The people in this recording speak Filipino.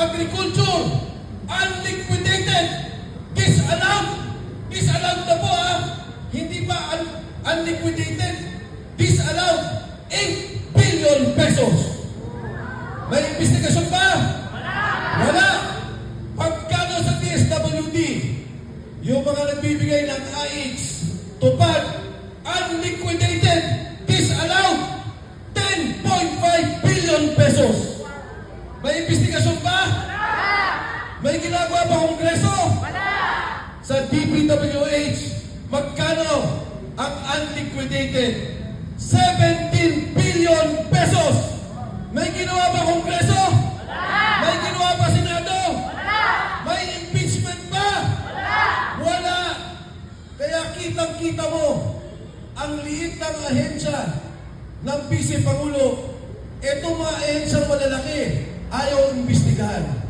Agriculture, unliquidated, disallowed. Disallowed na po hindi pa unliquidated. Disallowed, 8 billion pesos. May investigasyon pa? Wala. Pagkano sa DSWD, yung mga nagbibigay ng AIX, tupad, unliquidated, disallowed, 10.5 billion pesos. May investigasyon pa? May ginagawa pa Kongreso? Sa DPWH, magkano ang unliquidated? 17 billion pesos. May ginawa ba Kongreso? May ginawa ba Senado? May impeachment ba? Wala. Kaya kitang-kita mo, ang liit ng ahensya ng Vice Pangulo, itong mga ahensyang malalaki, ayaw imbestigahan.